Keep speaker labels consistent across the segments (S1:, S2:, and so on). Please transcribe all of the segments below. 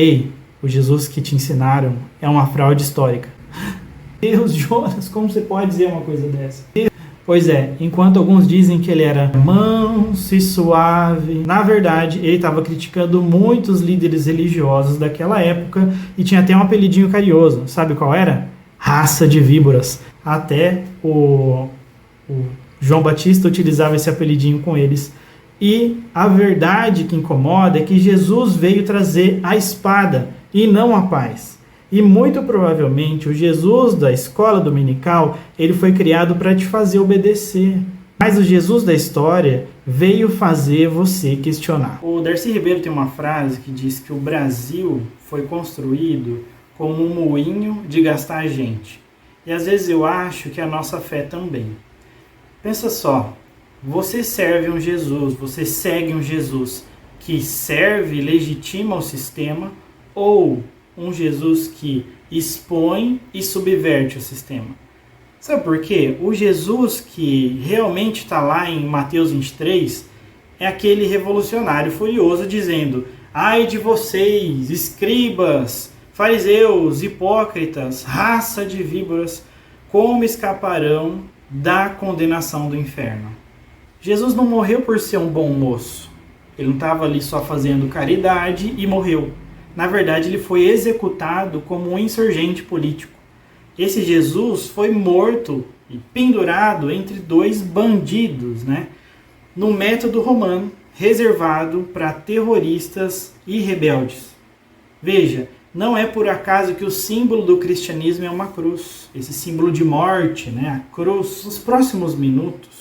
S1: Ei, o Jesus que te ensinaram é uma fraude histórica. Deus, Jonas, como você pode dizer uma coisa dessa? Pois é, enquanto alguns dizem que ele era manso e suave, na verdade ele estava criticando muitos líderes religiosos daquela época e tinha até um apelidinho carinhoso. Sabe qual era? Raça de víboras. Até o João Batista utilizava esse apelidinho com eles. E a verdade que incomoda é que Jesus veio trazer a espada e não a paz. E muito provavelmente o Jesus da escola dominical, ele foi criado para te fazer obedecer. Mas o Jesus da história veio fazer você questionar. O Darcy Ribeiro tem uma frase que diz que o Brasil foi construído como um moinho de gastar gente. E às vezes eu acho que a nossa fé também. Pensa só, você serve um Jesus, você segue um Jesus que serve e legitima o sistema, ou um Jesus que expõe e subverte o sistema? Sabe por quê? O Jesus que realmente está lá em Mateus 23 é aquele revolucionário furioso dizendo: ai de vocês, escribas, fariseus, hipócritas, raça de víboras, como escaparão da condenação do inferno? Jesus não morreu por ser um bom moço. Ele não estava ali só fazendo caridade e morreu. Na verdade, ele foi executado como um insurgente político. Esse Jesus foi morto e pendurado entre dois bandidos, no método romano, reservado para terroristas e rebeldes. Veja, não é por acaso que o símbolo do cristianismo é uma cruz, esse símbolo de morte, a cruz. Nos próximos minutos,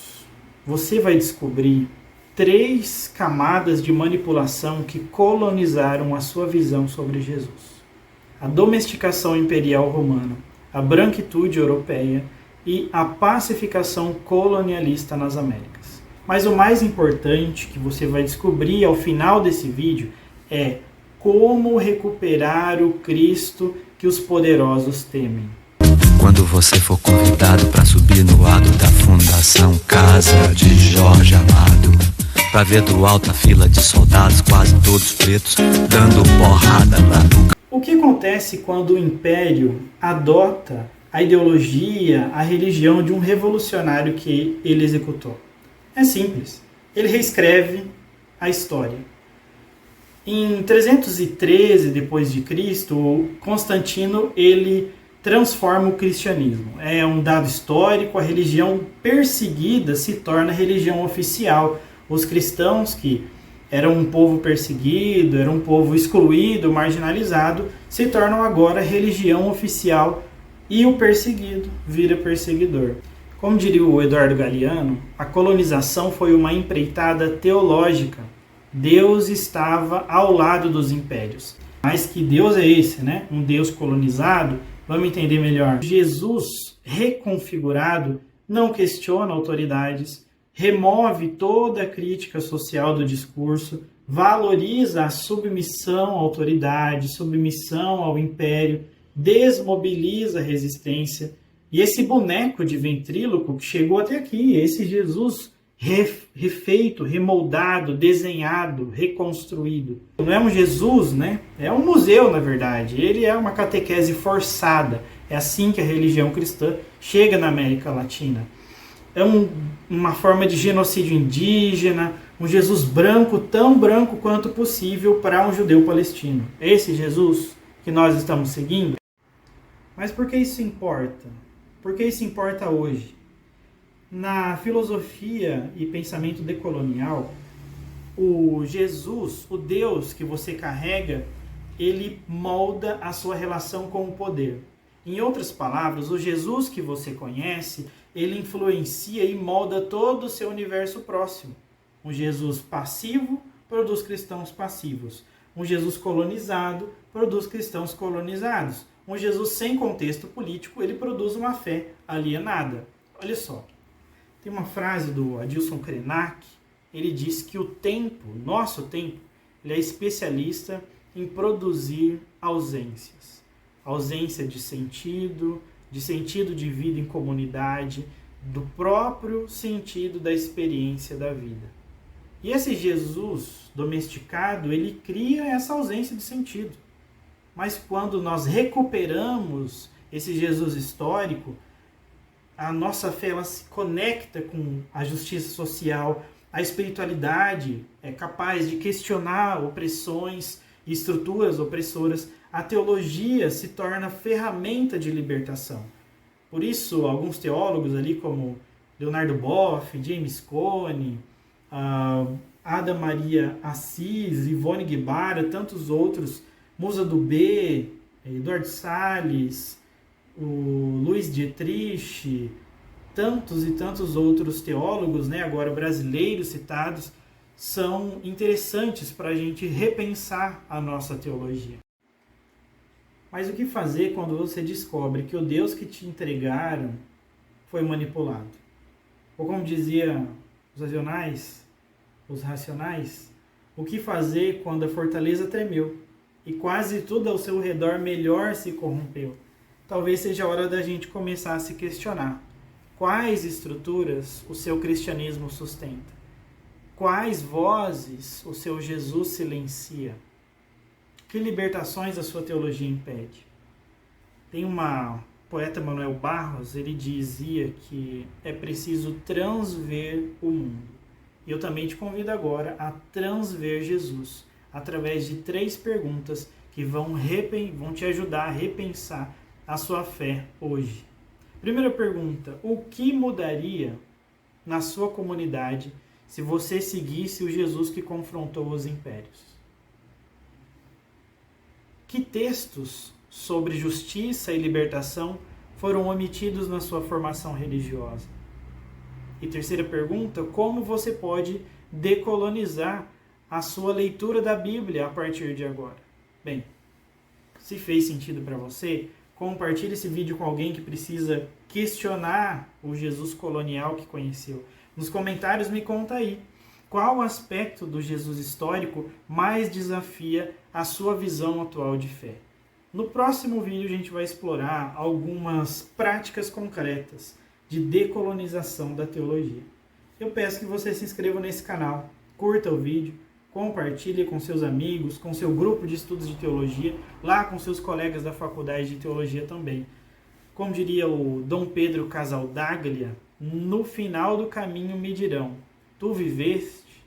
S1: você vai descobrir 3 camadas de manipulação que colonizaram a sua visão sobre Jesus: a domesticação imperial romana, a branquitude europeia e a pacificação colonialista nas Américas. Mas o mais importante que você vai descobrir ao final desse vídeo é como recuperar o Cristo que os poderosos temem.
S2: Quando você for convidado para subir no lado da Fundação Casa de Jorge Amado, pra ver do alto a fila de soldados, quase todos pretos, dando porrada na nuca.
S1: O que acontece quando o Império adota a ideologia, a religião de um revolucionário que ele executou? É simples. Ele reescreve a história. Em 313 d.C., Constantino ele transforma o cristianismo. É um dado histórico, a religião perseguida se torna religião oficial. Os cristãos, que eram um povo perseguido, eram um povo excluído, marginalizado, se tornam agora religião oficial e o perseguido vira perseguidor. Como diria o Eduardo Galeano, a colonização foi uma empreitada teológica. Deus estava ao lado dos impérios. Mas que Deus é esse, Um Deus colonizado? Vamos entender melhor. Jesus reconfigurado não questiona autoridades, remove toda a crítica social do discurso, valoriza a submissão à autoridade, submissão ao império, desmobiliza a resistência. E esse boneco de ventríloco que chegou até aqui, esse Jesus refeito, remoldado, desenhado, reconstruído. Não é um Jesus, É um museu, na verdade. Ele é uma catequese forçada. É assim que a religião cristã chega na América Latina. É uma forma de genocídio indígena, um Jesus branco, tão branco quanto possível para um judeu palestino. É esse Jesus que nós estamos seguindo? Mas por que isso importa? Por que isso importa hoje? Na filosofia e pensamento decolonial, o Jesus, o Deus que você carrega, ele molda a sua relação com o poder. Em outras palavras, o Jesus que você conhece, ele influencia e molda todo o seu universo próximo. Um Jesus passivo produz cristãos passivos. Um Jesus colonizado produz cristãos colonizados. Um Jesus sem contexto político, ele produz uma fé alienada. Olha só, tem uma frase do Adilson Krenak, ele diz que o tempo, nosso tempo, ele é especialista em produzir ausências. Ausência de sentido de vida em comunidade, do próprio sentido da experiência da vida. E esse Jesus domesticado, ele cria essa ausência de sentido. Mas quando nós recuperamos esse Jesus histórico, a nossa fé ela se conecta com a justiça social, a espiritualidade é capaz de questionar opressões e estruturas opressoras, a teologia se torna ferramenta de libertação. Por isso, alguns teólogos ali como Leonardo Boff, James Cone, Ada Maria Assis, Ivone Guevara, tantos outros, Musa do B, Eduardo Salles, o Luiz Dietrich, tantos e tantos outros teólogos, né, agora brasileiros citados, são interessantes para a gente repensar a nossa teologia. Mas o que fazer quando você descobre que o Deus que te entregaram foi manipulado? Ou como dizia os racionais, o que fazer quando a fortaleza tremeu e quase tudo ao seu redor melhor se corrompeu? Talvez seja a hora da gente começar a se questionar. Quais estruturas o seu cristianismo sustenta? Quais vozes o seu Jesus silencia? Que libertações a sua teologia impede? Tem uma poeta, Manuel Barros, ele dizia que é preciso transver o mundo. E eu também te convido agora a transver Jesus, através de 3 perguntas que vão te ajudar a repensar a sua fé hoje. Primeira pergunta: o que mudaria na sua comunidade se você seguisse o Jesus que confrontou os impérios? Que textos sobre justiça e libertação foram omitidos na sua formação religiosa? E terceira pergunta: como você pode decolonizar a sua leitura da Bíblia a partir de agora? Bem, se fez sentido para você, compartilhe esse vídeo com alguém que precisa questionar o Jesus colonial que conheceu. Nos comentários me conta aí, qual aspecto do Jesus histórico mais desafia a sua visão atual de fé? No próximo vídeo a gente vai explorar algumas práticas concretas de decolonização da teologia. Eu peço que você se inscreva nesse canal, curta o vídeo, compartilhe com seus amigos, com seu grupo de estudos de teologia, lá com seus colegas da faculdade de teologia também. Como diria o Dom Pedro Casaldaglia, no final do caminho me dirão: tu viveste,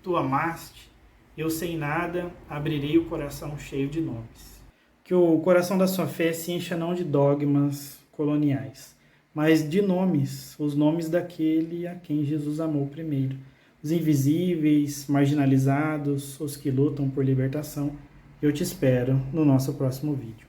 S1: tu amaste, eu sem nada abrirei o coração cheio de nomes. Que o coração da sua fé se encha não de dogmas coloniais, mas de nomes, os nomes daquele a quem Jesus amou primeiro. Os invisíveis, marginalizados, os que lutam por libertação. Eu te espero no nosso próximo vídeo.